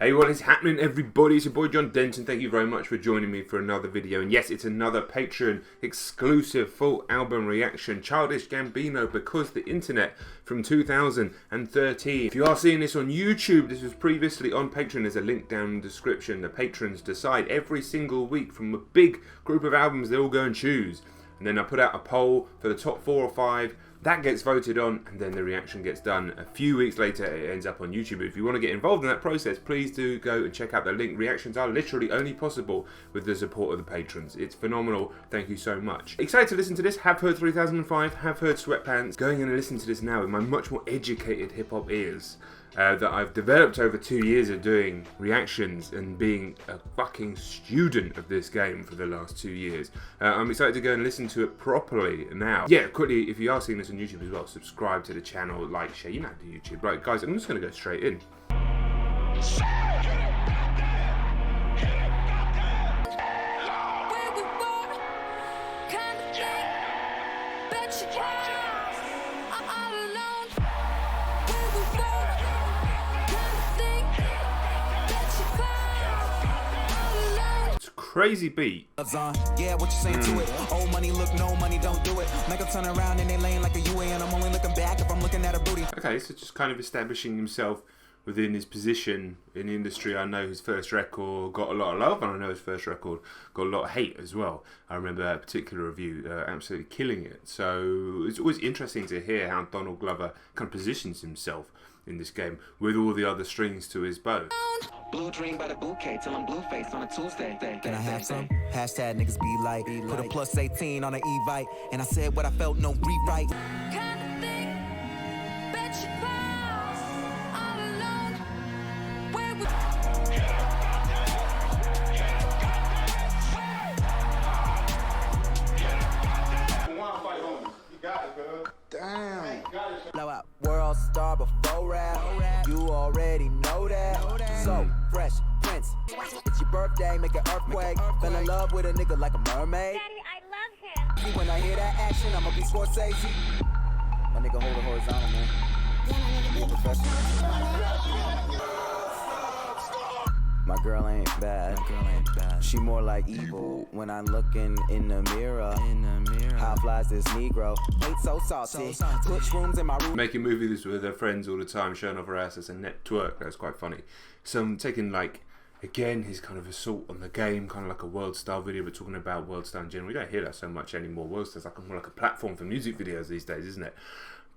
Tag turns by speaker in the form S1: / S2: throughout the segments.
S1: Hey, what is happening, everybody? It's your boy John Denton. Thank you very much for joining me for another video. And yes, it's another Patreon exclusive full album reaction. Childish Gambino, Because the Internet, from 2013. If you are seeing this on YouTube, this was previously on Patreon. There's a link down in the description. The patrons decide every single week from a big group of albums they all go and choose. And then I put out a poll for the top 4 or 5. That gets voted on, and then the reaction gets done. A few weeks later, it ends up on YouTube. If you want to get involved in that process, please do go and check out the link. Reactions are literally only possible with the support of the patrons. It's phenomenal. Thank you so much. Excited to listen to this. Have heard 3005, have heard Sweatpants. Going in and listening to this now with my much more educated hip-hop ears that I've developed over 2 years of doing reactions and being a fucking student of this game for the last 2 years. I'm excited to go and listen to it properly now. Yeah, quickly, if you are seeing this on YouTube as well, subscribe to the channel, like, share, you know how to do YouTube. Right, guys, I'm just going to go straight in. Crazy beat.
S2: Yeah, what you saying to it? Old money, look, no money, don't do it. Make them turn around and they laying like a UA, and I'm only looking back if I'm looking at a booty.
S1: Okay, so just kind of establishing himself within his position in the industry. I know his first record got a lot of love, and I know his first record got a lot of hate as well. I remember a particular review absolutely killing it. So it's always interesting to hear how Donald Glover kind of positions himself in this game with all the other strings to his bow.
S2: Blue dream by the bouquet till I'm blue face on a Tuesday. Can I have some? Hashtag niggas be like. Put a plus 18 on an e-bike, and I said what I felt, no rewrite. Damn. Blow out world star before rap. You already know that. So fresh Prince. It's your birthday, make an earthquake. Fell in love with a nigga like a mermaid.
S3: Daddy, I love him.
S2: When I hear that action, I'ma be Scorsese. My nigga hold it horizontal, man. Be a professional. My girl ain't bad. She more like evil when I'm looking in the mirror. How flies this Negro? Ain't so saucy. Put rooms in my room.
S1: Making movies with her friends all the time, showing off her ass as a network. That's quite funny. So I'm taking, like, again, his kind of assault on the game, kind of like a World Star video, but talking about World Star in general. We don't hear that so much anymore. World Star's like more like a platform for music videos these days, isn't it?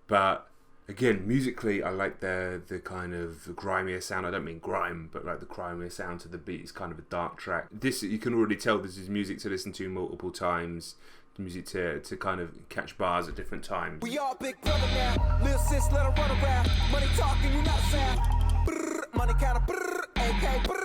S1: But again, musically, I like the kind of grimier sound. I don't mean grime, but like the grimier sound to the beat. It's kind of a dark track. This, you can already tell this is music to listen to multiple times. Music to kind of catch bars at different times.
S2: We all big brother now. Lil' sis, let her run around. Money talking, you not sound. Brrr, money counter, brrr, AK, brrr.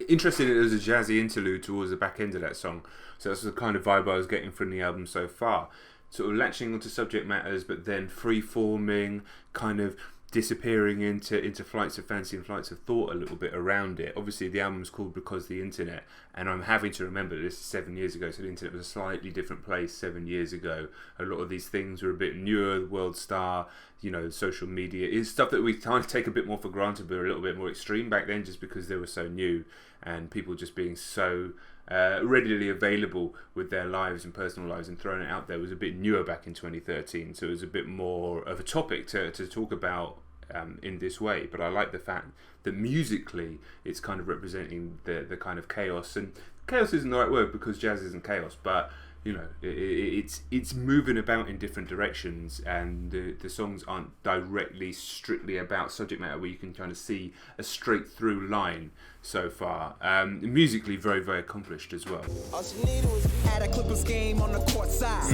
S1: Interesting, it was a jazzy interlude towards the back end of that song, so that's the kind of vibe I was getting from the album so far. Sort of latching onto subject matters, but then free-forming, kind of disappearing into flights of fancy and flights of thought a little bit around it. Obviously, the album's called Because the Internet, and I'm having to remember this is 7 years ago, so the internet was a slightly different place 7 years ago. A lot of these things were a bit newer, the World Star, you know, social media. It's stuff that we kind of take a bit more for granted, but a little bit more extreme back then just because they were so new, and people just being so readily available with their lives and personal lives and throwing it out there was a bit newer back in 2013, so it was a bit more of a topic to talk about in this way. But I like the fact that musically it's kind of representing the kind of chaos, and chaos isn't the right word because jazz isn't chaos, but you know, it's moving about in different directions, and the songs aren't directly strictly about subject matter where you can kind of see a straight through line so far. Musically very, very accomplished as well.
S2: All she needed was add a Clippers game on the court side.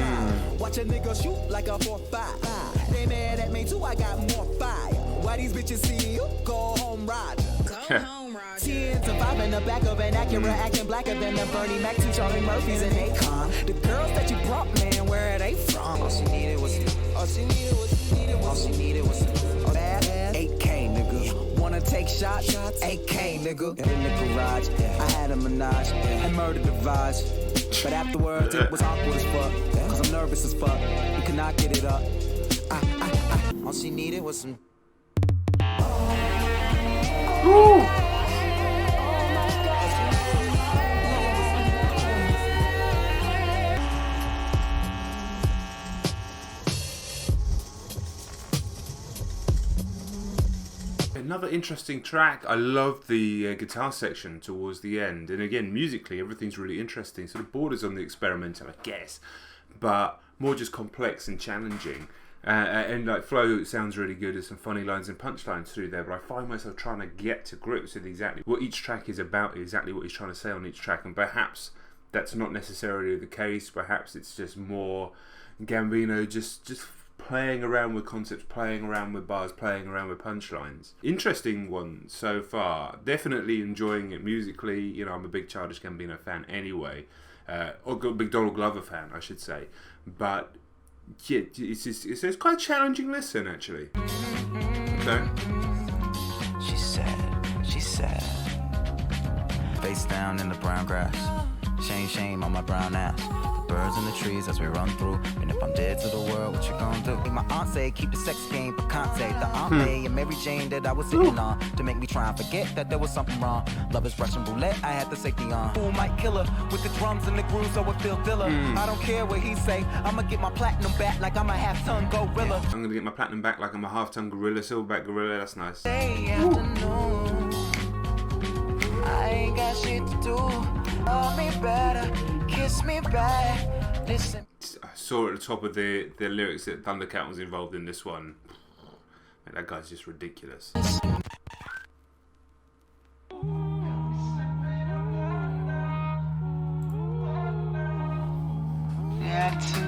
S2: Watch a nigga shoot like a 4-5. They mad at me too, I got more fire. Why these bitches see you? Go home, Roger. Go home, Roger. 10 to 5 in the back of an Acura, acting blacker than the Bernie Mac, 2 Charlie Murphys and Akon. The girls that you brought, man, where are they from? All she needed was, all she needed was, all she needed was, oh, that shots, AK, nigga. In the garage, I had a menage and murdered the vibes. But afterwards, it was awkward as fuck. Cause I'm nervous as fuck. We could not get it up. All she needed was some.
S1: Ooh. Another interesting track. I love the guitar section towards the end, and again musically everything's really interesting, sort of borders on the experimental I guess, but more just complex and challenging, and like flow sounds really good. There's some funny lines and punchlines through there, but I find myself trying to get to grips with exactly what each track is about, exactly what he's trying to say on each track, and perhaps that's not necessarily the case. Perhaps it's just more Gambino just playing around with concepts, playing around with bars, playing around with punchlines. Interesting one so far. Definitely enjoying it musically. You know, I'm a big Childish Gambino fan anyway, or a big Donald Glover fan, I should say. But yeah, it's quite a challenging listen actually. Okay.
S2: She said, face down in the brown grass. Shame on my brown ass. Birds in the trees as we run through. And if I'm dead to the world, what you gonna do? My aunt said keep the sex game for Conte. The Aunt May and Mary Jane that I was sitting on to make me try and forget that there was something wrong. Love is Russian roulette, I had the safety on. Fool might kill her with the drums and the grooves, so it feel diller. I don't care what he say, I'ma get my platinum back like I'm a half-ton gorilla.
S1: I'm gonna get my platinum back like I'm a half-ton gorilla, silverback gorilla. That's nice.
S2: Afternoon, I ain't got shit to do. Love me better, kiss me back. Listen.
S1: I saw at the top of the lyrics that Thundercat was involved in this one. Man, that guy's just ridiculous.
S2: Yeah, too.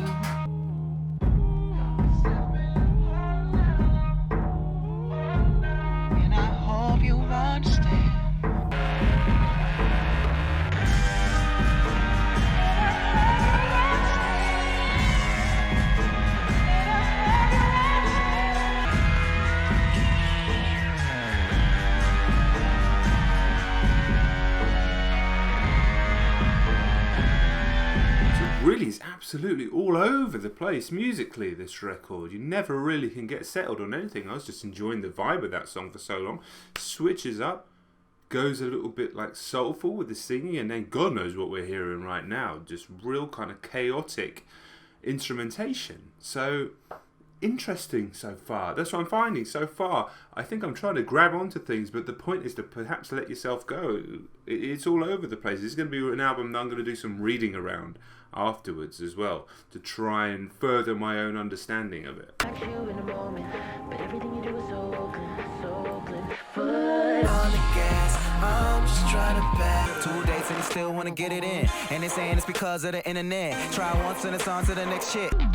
S2: And I hope you understand.
S1: Really is absolutely all over the place musically, this record. You never really can get settled on anything. I was just enjoying the vibe of that song for so long. Switches up, goes a little bit like soulful with the singing, and then God knows what we're hearing right now. Just real kind of chaotic instrumentation. So interesting so far. That's what I'm finding so far. I think I'm trying to grab onto things, but the point is to perhaps let yourself go. It's all over the place. It's going to be an album that I'm going to do some reading around afterwards as well, to try and further my own understanding of it.
S3: Like you in a moment, but everything you do is so good, so good. Foot on the gas, I'm just trying to back.
S2: 2 days and they still wanna get it in, and they saying it's because of the internet. Try once and it's on to the next shit. And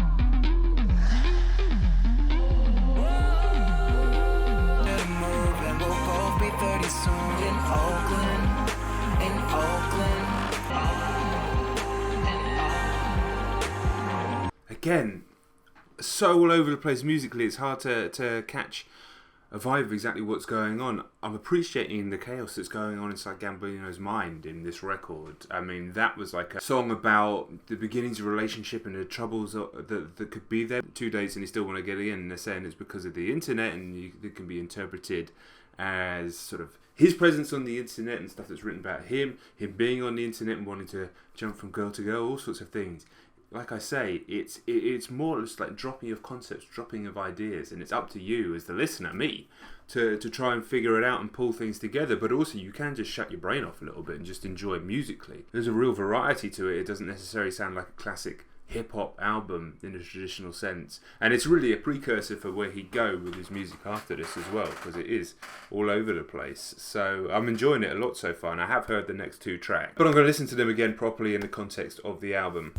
S2: we'll both be 30 soon in Oakland, in Oakland.
S1: Again, so all over the place musically, it's hard to catch a vibe of exactly what's going on. I'm appreciating the chaos that's going on inside Gambino's mind in this record. I mean, that was like a song about the beginnings of a relationship and the troubles that could be there. 2 days and you still want to get in, and they're saying it's because of the internet, and it can be interpreted as sort of his presence on the internet and stuff that's written about him being on the internet and wanting to jump from girl to girl, all sorts of things. Like I say, it's more just like dropping of concepts, dropping of ideas, and it's up to you as the listener, me, to try and figure it out and pull things together. But also you can just shut your brain off a little bit and just enjoy it musically. There's a real variety to it. It doesn't necessarily sound like a classic hip-hop album in a traditional sense, and it's really a precursor for where he'd go with his music after this as well, because it is all over the place. So I'm enjoying it a lot so far, and I have heard the next 2 tracks, but I'm going to listen to them again properly in the context of the album.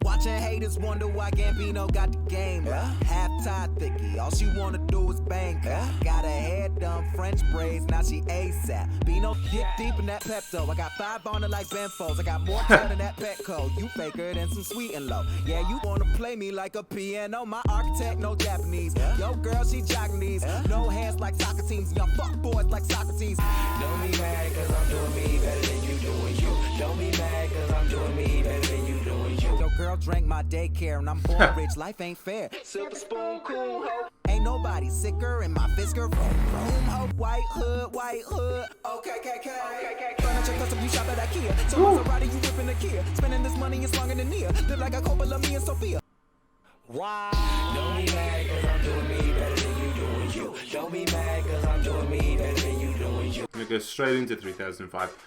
S2: Watching haters wonder why Gambino got the game. Half-tied thicky, all she wanna do is bang. Got her hair done, French braids, now she ASAP. Bino get deep in that Pepto. I got 5 on it like Benfos. I got more tail than that Petco. You faker than some sweet and low. Yeah, you wanna play me like a piano. My architect, no Japanese. Yo, girl, she Japanese. No hands like like soccer teams. Young fuck boys like Socrates. Don't be mad cause I'm doing me better than you doing you. Don't be mad cause I'm doing me better than you doing you. Yo, girl drank my daycare and I'm born rich. Life ain't fair. Silver spoon, cool ho. Ain't nobody sicker in my Fisker. Room ho. White hood. Okay. Furniture custom, you shop at IKEA. So Maserati, you whipping a Kia. Spending this money is longer than Nia. Live like a couple of me and Sophia. Why? Don't be mad cause I'm doing me better than you doing you. Don't be mad cause I'm doing me better than you doing you.
S1: I'm going to go straight into 3005.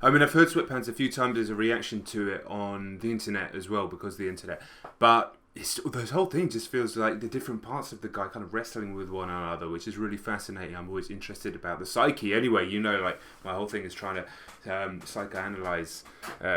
S1: I mean, I've heard Sweatpants a few times as a reaction to it on the internet as well, because of the internet. But this whole thing just feels like the different parts of the guy kind of wrestling with one another, which is really fascinating. I'm always interested about the psyche. Anyway, you know, like my whole thing is trying to psychoanalyze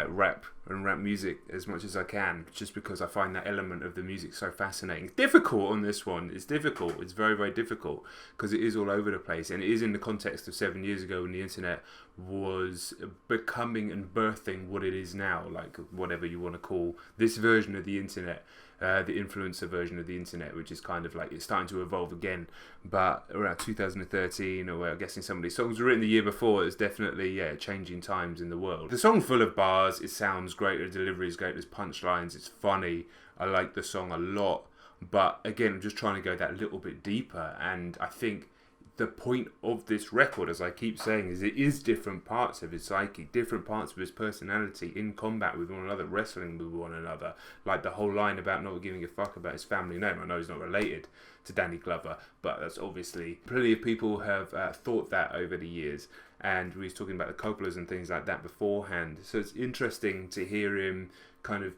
S1: rap and rap music as much as I can, just because I find that element of the music so fascinating. It's difficult on this one. It's difficult. It's very, very difficult because it is all over the place, and it is in the context of 7 years ago when the internet was becoming and birthing what it is now, like whatever you want to call this version of the internet. The influencer version of the internet, which is kind of like it's starting to evolve again. But around 2013, or I'm guessing some of these songs were written the year before, it's definitely changing times in the world. The song's full of bars. It sounds great. The delivery is great. There's punchlines. It's funny. I like the song a lot. But again, I'm just trying to go that little bit deeper. And I think the point of this record, as I keep saying, is it is different parts of his psyche, different parts of his personality in combat with one another, wrestling with one another. Like the whole line about not giving a fuck about his family name. I know he's not related to Danny Glover, but that's obviously plenty of people have thought that over the years. And we was talking about the Coppolas and things like that beforehand. So it's interesting to hear him kind of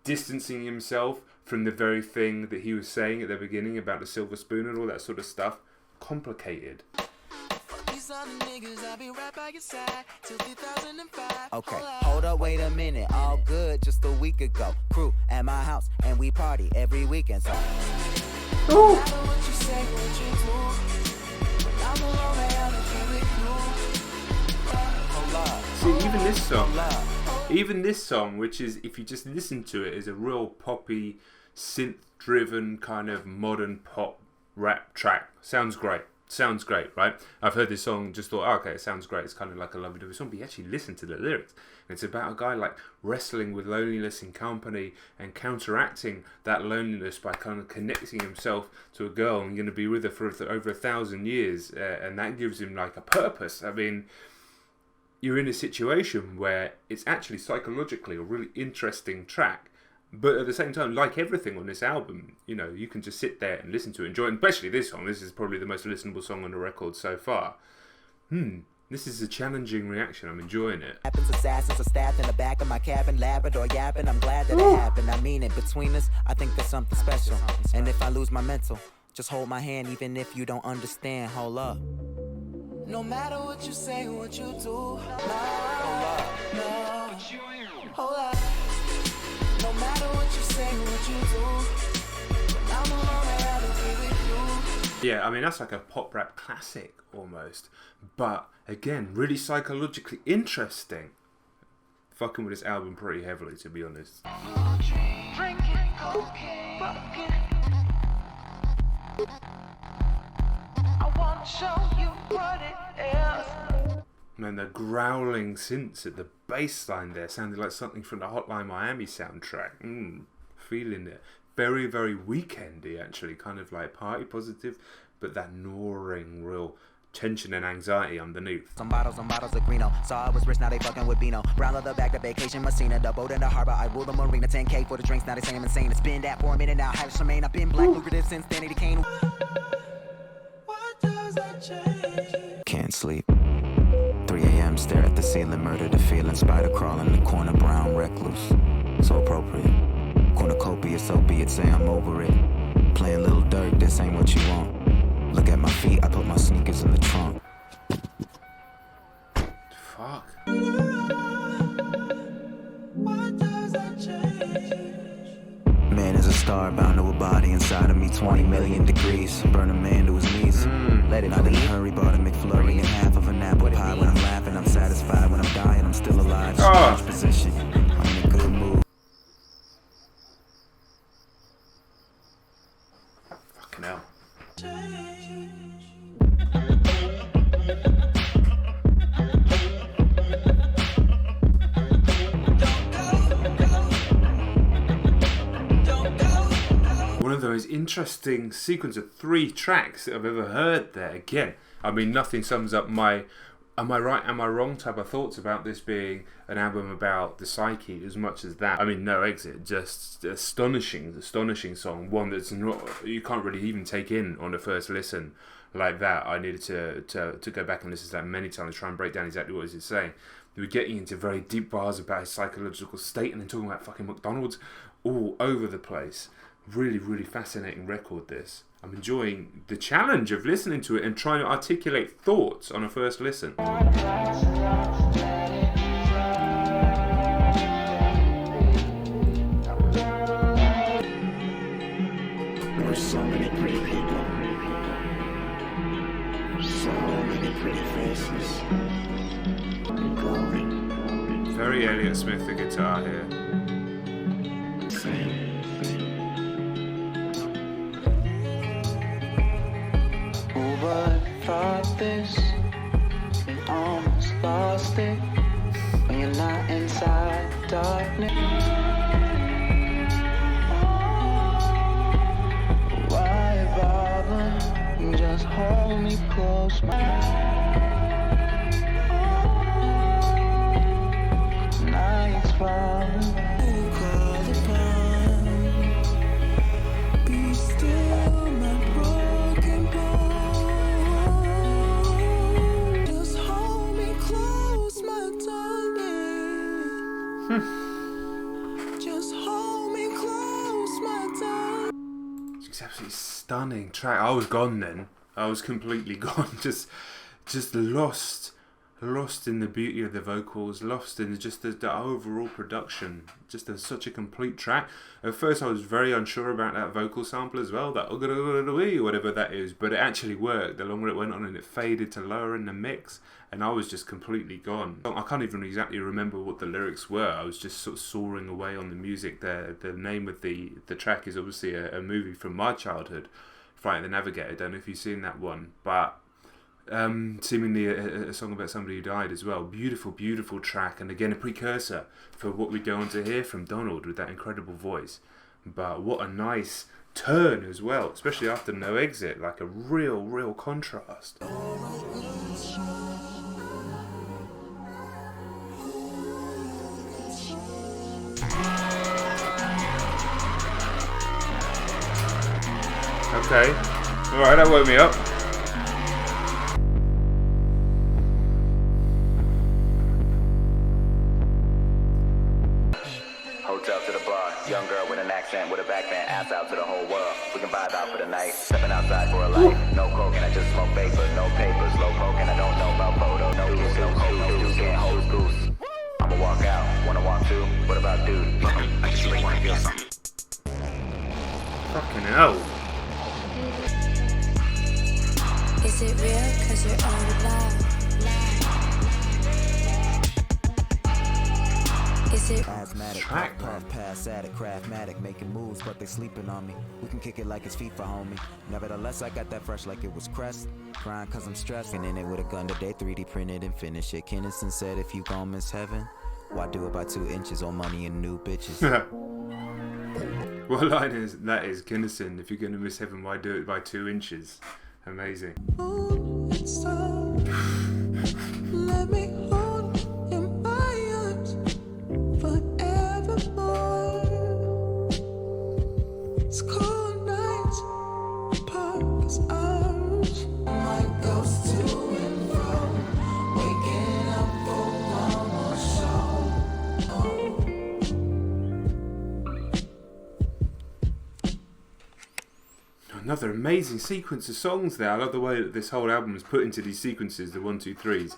S1: distancing himself from the very thing that he was saying at the beginning about the silver spoon and all that sort of stuff. Complicated.
S2: Okay, hold up, wait a minute. All good just a week ago. Crew at my house and we party every weekend. So
S1: see, even this song, which is, if you just listen to it, is a real poppy, synth-driven kind of modern pop rap track. Sounds great, right? I've heard this song, just thought, okay, it sounds great. It's kind of like a lovey-dovey song, but you actually listen to the lyrics. And it's about a guy like wrestling with loneliness in company and counteracting that loneliness by kind of connecting himself to a girl and going to be with her for over 1,000 years. And that gives him like a purpose. I mean, you're in a situation where it's actually psychologically a really interesting track. But at the same time, like everything on this album, you know, you can just sit there and listen to it, enjoy it. And especially this song. This is probably the most listenable song on the record so far. This is a challenging reaction. I'm enjoying it.
S2: Happens, assassins are stabbed in the back of my cabin, Labrador yapping. I'm glad that it happened. I mean it. Between us, I think there's something special. And if I lose my mental, just hold my hand, even if you don't understand. Hold up. No matter what you say, what you do, hold up. Hold up. No matter what you say, what you do, I'm alone and I'll be with you.
S1: Yeah, I mean, that's like a pop rap classic almost. But again, really psychologically interesting. Fucking with this album pretty heavily, to be honest.
S3: Drinking, cocaine, fucking. I want to show you what it is.
S1: Man, the growling synths at the bass line there sounded like something from the Hotline Miami soundtrack. Feeling it. Very, very weekendy, actually. Kind of like party positive, but that gnawing, real tension and anxiety underneath.
S2: Some bottles of Greeno. Saw I was rich, now they fucking with Beano. Brown leather back to vacation, Messina. The boat in the harbor, I rule the marina. 10K for the drinks, now they say I'm insane. It's been that for a minute now. Have Charmaine, I've been black, lucrative since Danny Kane. What does that change? Can't sleep. 3 a.m. stare at the ceiling, murder the feeling. Spider crawl in the corner, brown recluse. So appropriate. Cornucopia, so be it, say I'm over it. Playing Little Dirk, this ain't what you want. Look at my feet, I put my sneakers in the trunk.
S1: Fuck.
S2: What does that change?
S4: Man is a star bound to a body inside of me, 20 million degrees. Burn a man to his knees. Let it not in a hurry, bought a McFlurry and half of an apple pie. When I'm laughing, I'm satisfied. When I'm dying, I'm still alive. Strange position, I'm in a good mood.
S1: Fucking hell. interesting sequence of 3 tracks that I've ever heard there. Again, I mean, nothing sums up my am I right, am I wrong type of thoughts about this being an album about the psyche as much as that. I mean, No Exit, just astonishing song, one that's not, you can't really even take in on the first listen like that. I needed to go back and listen to that many times, try and break down exactly what it's saying. We were getting into very deep bars about his psychological state and then talking about fucking McDonald's all over the place. Really, really fascinating record, this. I'm enjoying the challenge of listening to it and trying to articulate thoughts on a first listen.
S4: There's so many pretty people, so many pretty faces.
S1: Very Elliott Smith, the guitar here.
S5: Who would thought this? You almost lost it when you're not inside darkness. Why bother? Just hold me close, night's falling. Call upon. Be still, my broken bone. Just hold me close, my darling. Just hold me close, my darling.
S1: It's absolutely stunning track. I was gone then. I was completely gone. Just lost in the beauty of the vocals, lost in just the overall production. Just such a complete track. At first I was very unsure about that vocal sample as well, that or whatever that is, but it actually worked the longer it went on, and it faded to lower in the mix, and I was just completely gone. I can't even exactly remember what the lyrics were. I was just sort of soaring away on the music there. The name of the track is obviously a movie from my childhood, Flight of the Navigator. I don't know if you've seen that one, but seemingly a song about somebody who died as well. Beautiful, beautiful track, and again a precursor for what we go on to hear from Donald with that incredible voice. But what a nice turn as well, especially after No Exit, like a real contrast. Okay, alright, that woke me up.
S6: Hotel to the bar, young girl with an accent, with a backband, ass out to the whole world. We can vibe out for the night, stepping outside for a life. No coke and I just smoke vapor, no papers, low coke and I don't know about photos. No kiss, no coke, no dude can't hold his goose. I'ma walk out, wanna walk too, what about dude? I just really wanna feel something.
S1: Fucking hell.
S7: Is it real? Cause you're only alive. Is it
S4: asthmatic,
S1: track,
S4: puff, pass at it, craftmatic, making moves, but they sleeping on me. We can kick it like it's FIFA, homie. Nevertheless, I got that fresh like it was Crest. Crying cause I'm stressed, and in it with a gun today, 3D printed and finish it. Kinnison said if you gon' miss heaven, why do it by 2 inches on money and new bitches?
S1: What line is that? Is Kinnison, if you're gonna miss heaven, why do it by 2 inches? Amazing.
S5: Let me hold in my arms forevermore. It's cold nights, park is ours. My ghost to and fro, waking up for one more show.
S1: Another amazing sequence of songs there. I love the way that this whole album is put into these sequences, the 1, 2, 3s.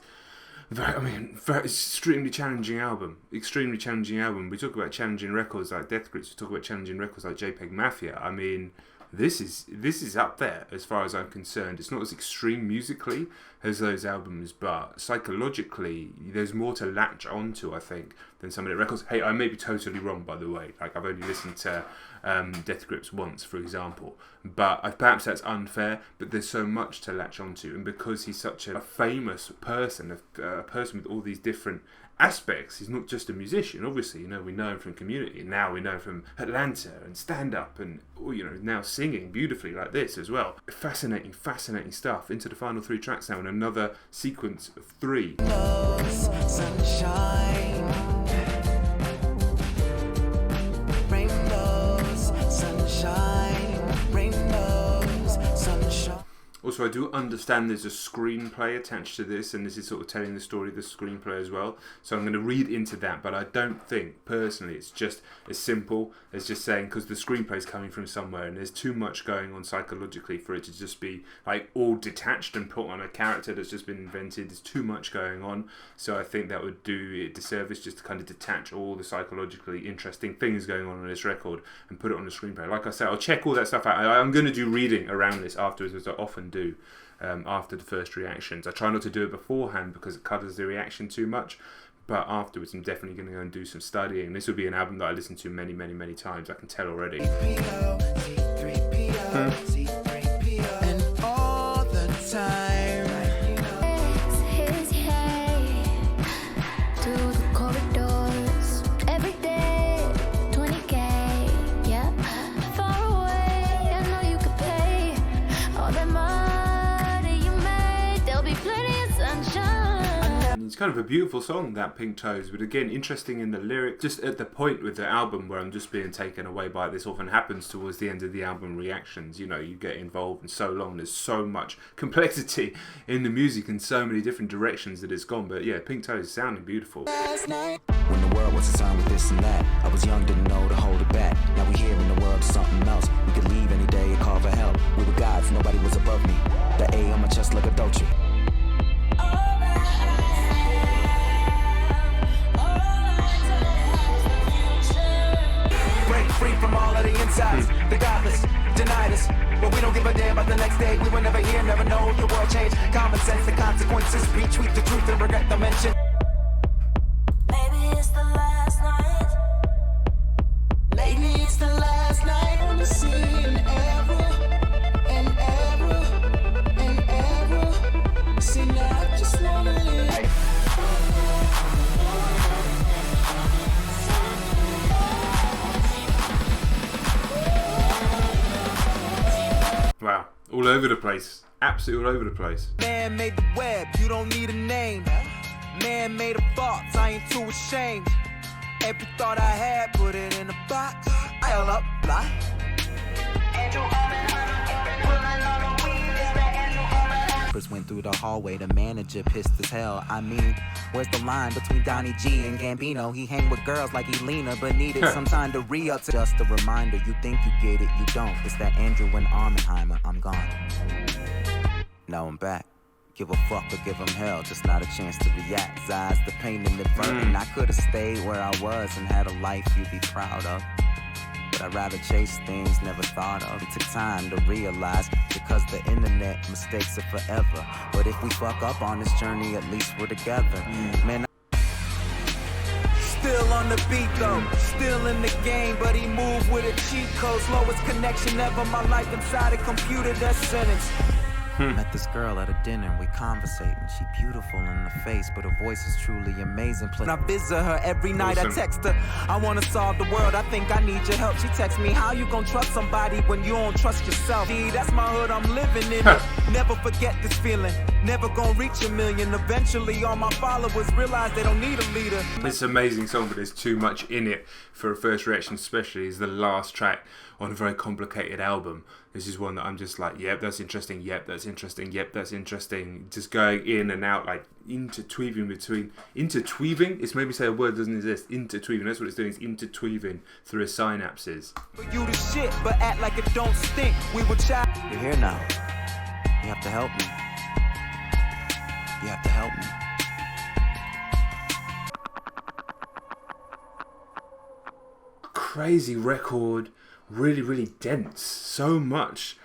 S1: Very extremely challenging album. Extremely challenging album. We talk about challenging records like Death Grips. We talk about challenging records like JPEG Mafia. I mean, this is up there as far as I'm concerned. It's not as extreme musically as those albums, but psychologically, there's more to latch onto, I think, than some of the records. Hey, I may be totally wrong, by the way. Like, I've only listened to Death Grips once, for example, but perhaps that's unfair, but there's so much to latch onto, and because he's such a famous person, a person with all these different aspects, he's not just a musician. Obviously, we know him from Community, and now we know him from Atlanta and stand up, and now singing beautifully like this as well. Fascinating stuff. Into the final 3 tracks now, and another sequence of 3.
S5: Sunshine, rainbows, sunshine, rainbows, sunshine.
S1: Also, I do understand there's a screenplay attached to this, and this is sort of telling the story of the screenplay as well. So I'm going to read into that, but I don't think, personally, it's just as simple as just saying, because the screenplay is coming from somewhere, and there's too much going on psychologically for it to just be like all detached and put on a character that's just been invented. There's too much going on, so I think that would do it disservice just to kind of detach all the psychologically interesting things going on this record and put it on the screenplay. Like I said, I'll check all that stuff out. I'm going to do reading around this afterwards, as I often do. After the first reactions, I try not to do it beforehand because it covers the reaction too much, but afterwards I'm definitely going to go and do some studying. This will be an album that I listen to many times, I can tell already.
S5: And all the time.
S7: His hay to the corridors every day. 20K, yeah. Far away, I know you could pay all that money you made. There'll be plenty of sunshine.
S1: It's kind of a beautiful song, that Pink Toes, but again, interesting in the lyrics. Just at the point with the album where I'm just being taken away by it. This often happens towards the end of the album reactions. You get involved in so long, there's so much complexity in the music and so many different directions that it's gone. But yeah, Pink Toes is sounding beautiful.
S4: When the world was concerned with this and that, I was young, didn't know to hold it back. Now we here in the world of something else. We could leave any day and call for help. We were gods, nobody was above me. The A on my chest like a Dolce.
S5: Break free from all of the insides. The godless denied us, but we don't give a damn about the next day. We were never here, never know if the world changed. Common sense, the consequences. Retweet the truth and regret the mention.
S7: Maybe it's the last night.
S5: Lately it's the last night on the scene. Ever. See, now I just wanna live.
S1: Wow, all over the place. Absolutely all over the place.
S5: Man made the web, you don't need a name. Man made a thoughts, I ain't too ashamed. Every thought I had, put it in a box. I'll up, fly.
S4: Went through the hallway, the manager pissed as hell. I mean, where's the line between Donnie G and Gambino? He hang with girls like Elena, but needed some time to re-up. Just a reminder, you think you get it, you don't. It's that Andrew and Armenheimer, I'm gone. Now I'm back. Give a fuck or give him hell, just not a chance to react. Eyes, the pain and the burden. I could've stayed where I was and had a life you'd be proud of. But I'd rather chase things never thought of. It took time to realize, because the internet mistakes are forever. But if we fuck up on this journey, at least we're together. Man,
S5: Still on the beat though, still in the game, but he moved with a cheat code. Slowest connection ever, my life inside a computer, that sentence.
S4: met this girl at a dinner, we conversating. She beautiful in the face, but her voice is truly amazing.
S5: I visit her every night, I text her, I wanna solve the world, I think I need your help. She texts me, how you gonna trust somebody when you don't trust yourself? Gee, that's my hood, I'm living in it. Never forget this feeling, never gonna reach 1 million. Eventually all my followers realize they don't need a leader.
S1: It's an amazing song, but there's too much in it for a first reaction, especially is the last track on a very complicated album. This is one that I'm just like, yep, that's interesting, yep, that's interesting, yep, that's interesting. Just going in and out, like interweaving between, it's maybe say a word doesn't exist, interweaving, that's what it's doing, it's interweaving through his synapses.
S5: You the shit, but act like it don't stink. We were child.
S4: You're here now. You have to help me. You have to help me.
S1: Crazy record, really, really dense. So much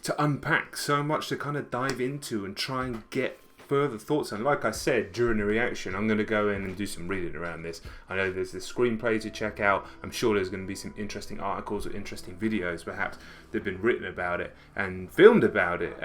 S1: to unpack, so much to kind of dive into and try and get further thoughts on. Like I said during the reaction, I'm going to go in and do some reading around this. I know there's this screenplay to check out. I'm sure there's going to be some interesting articles or interesting videos perhaps that have been written about it and filmed about it.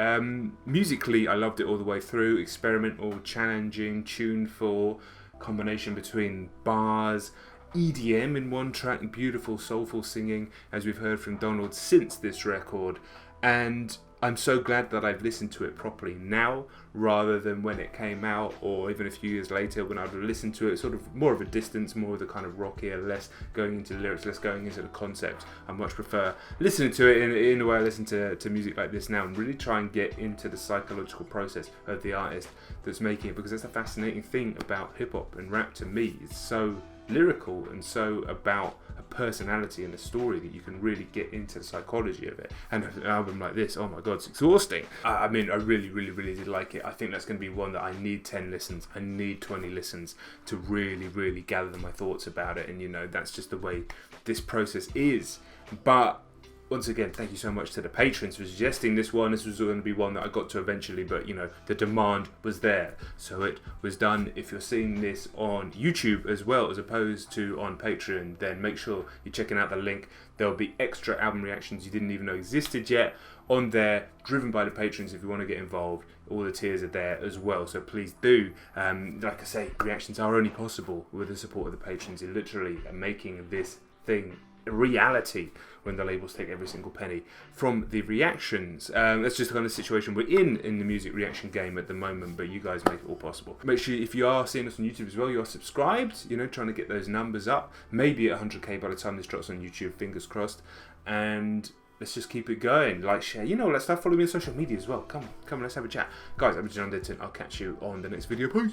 S1: Musically, I loved it all the way through. Experimental, challenging, tuneful, combination between bars, EDM in one track, beautiful soulful singing as we've heard from Donald since this record, and I'm so glad that I've listened to it properly now rather than when it came out or even a few years later when I'd listened to it sort of more of a distance, more of the kind of rockier, less going into the lyrics, less going into the concept. I much prefer listening to it in the way I listen to music like this now and really try and get into the psychological process of the artist that's making it, because that's a fascinating thing about hip-hop and rap to me. It's so lyrical and so about a personality and a story that you can really get into the psychology of it. And an album like this, oh my god, it's exhausting. I mean, I really did like it. I think that's going to be one that I need 10 listens, I need 20 listens to really gather my thoughts about it. And you know, that's just the way this process is. But once again, thank you so much to the patrons for suggesting this one. This was going to be one that I got to eventually, but you know, the demand was there, so it was done. If you're seeing this on YouTube as well as opposed to on Patreon, then make sure you're checking out the link. There'll be extra album reactions you didn't even know existed yet on there, driven by the patrons. If you want to get involved, all the tiers are there as well, so please do. Like I say, reactions are only possible with the support of the patrons. You're literally making this thing a reality when the labels take every single penny from the reactions. That's just the kind of situation we're in the music reaction game at the moment, but you guys make it all possible. Make sure if you are seeing us on YouTube as well, you are subscribed, you know, trying to get those numbers up, maybe at 100k by the time this drops on YouTube, fingers crossed. And let's just keep it going. Like, share, you know, let's start following me on social media as well. Come on, let's have a chat. Guys, I'm Denton. I'll catch you on the next video. Peace.